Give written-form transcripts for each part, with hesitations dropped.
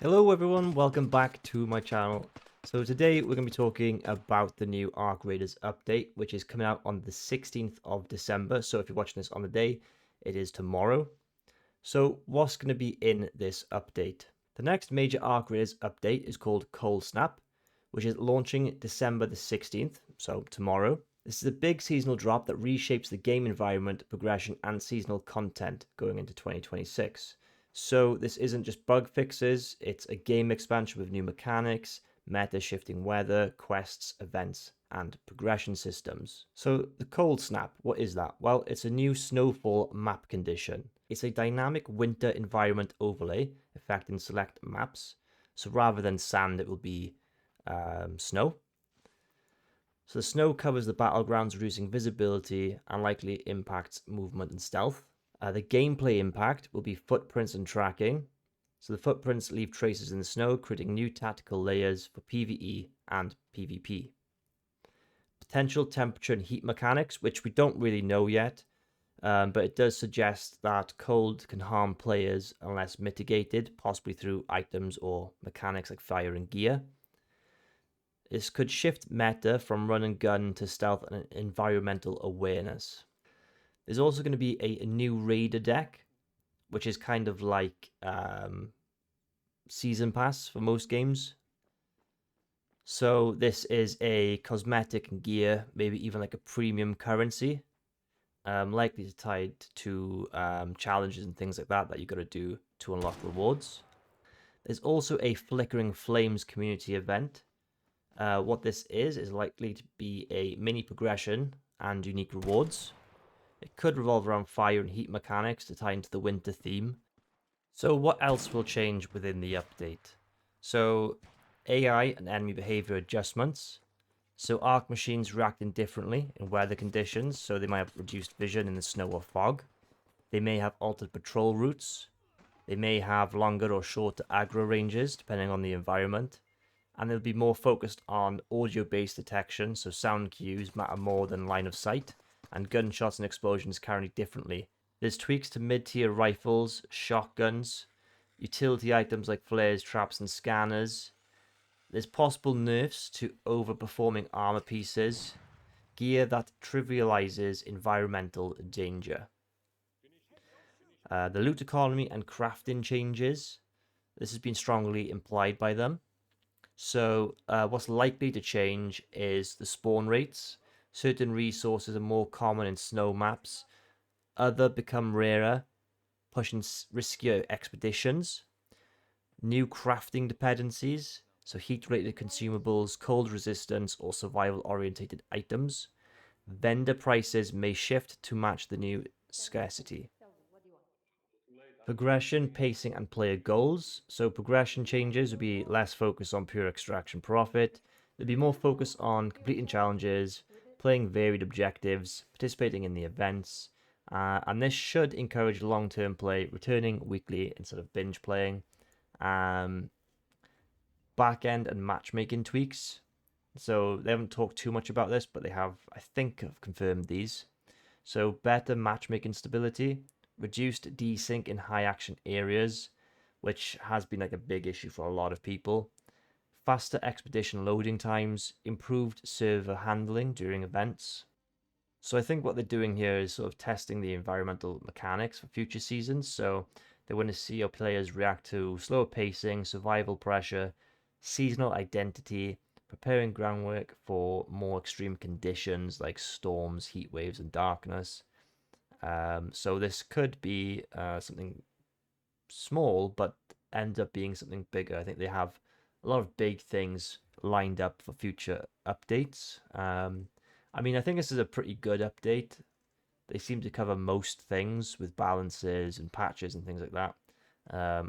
Hello everyone, welcome back to my channel. So today we're going to be talking about the new Arc Raiders update, which is coming out on the 16th of December. So if you're watching this on the day, it is tomorrow. So what's going to be in this update? The next major Arc Raiders update is called Cold Snap, which is launching December the 16th, so tomorrow. This is a big seasonal drop that reshapes the game environment, progression, and seasonal content going into 2026. So this isn't just bug fixes, it's a game expansion with new mechanics, meta shifting weather, quests, events, and progression systems. So the cold snap, what is that? Well, it's a new snowfall map condition. It's a dynamic winter environment overlay affecting select maps. So rather than sand, it will be snow. So the snow covers the battlegrounds, reducing visibility and likely impacts movement and stealth. The gameplay impact will be footprints and tracking. So the footprints leave traces in the snow, creating new tactical layers for PvE and PvP. Potential temperature and heat mechanics, which we don't really know yet, but it does suggest that cold can harm players unless mitigated, possibly through items or mechanics like fire and gear. This could shift meta from run and gun to stealth and environmental awareness. There's also going to be a new Raider deck, which is kind of like Season Pass for most games. So this is a cosmetic and gear, maybe even like a premium currency, likely tied to challenges and things like that you got to do to unlock rewards. There's also a Flickering Flames community event. What this is likely to be a mini progression and unique rewards. It could revolve around fire and heat mechanics to tie into the winter theme. So what else will change within the update? So AI and enemy behavior adjustments. So Arc machines reacting differently in weather conditions, so they might have reduced vision in the snow or fog. They may have altered patrol routes. They may have longer or shorter aggro ranges depending on the environment. And they'll be more focused on audio-based detection, so sound cues matter more than line of sight, and gunshots and explosions carry differently. There's tweaks to mid-tier rifles, shotguns, utility items like flares, traps, and scanners. There's possible nerfs to overperforming armor pieces, gear that trivializes environmental danger. The loot economy and crafting changes. This has been strongly implied by them. So what's likely to change is the spawn rates. Certain resources are more common in snow maps. Other become rarer, pushing riskier expeditions. New crafting dependencies, so heat-related consumables, cold resistance, or survival-orientated items. Vendor prices may shift to match the new scarcity. Progression, pacing, and player goals. So progression changes would be less focus on pure extraction profit. There'd be more focus on completing challenges, playing varied objectives, participating in the events, and this should encourage long-term play, returning weekly instead of binge playing. Back-end and matchmaking tweaks. So they haven't talked too much about this, but they have, I think, have confirmed these. So better matchmaking stability, reduced desync in high action areas, which has been like a big issue for a lot of people. Faster expedition loading times, improved server handling during events. So I think what they're doing here is sort of testing the environmental mechanics for future seasons. So they want to see how players react to slower pacing, survival pressure, seasonal identity, preparing groundwork for more extreme conditions like storms, heat waves, and darkness. So this could be something small, but end up being something bigger. I think they have a lot of big things lined up for future updates. I mean, I think this is a pretty good update. They seem to cover most things with balances and patches and things like that.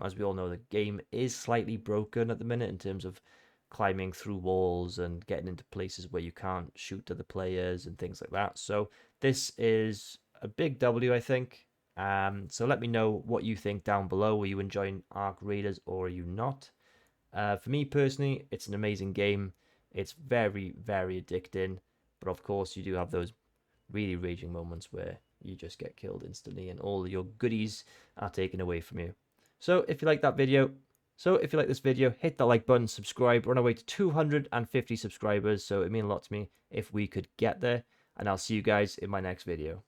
As we all know, the game is slightly broken at the minute in terms of climbing through walls and getting into places where you can't shoot other players and things like that. So this is a big W, I think. So let me know what you think down below. Are you enjoying Arc Raiders or are you not? For me personally, it's an amazing game. It's very, very addicting. But of course, you do have those really raging moments where you just get killed instantly and all your goodies are taken away from you. So if you like that video, So if you like this video, hit that like button, subscribe. We're on our way to 250 subscribers, so it means a lot to me if we could get there. And I'll see you guys in my next video.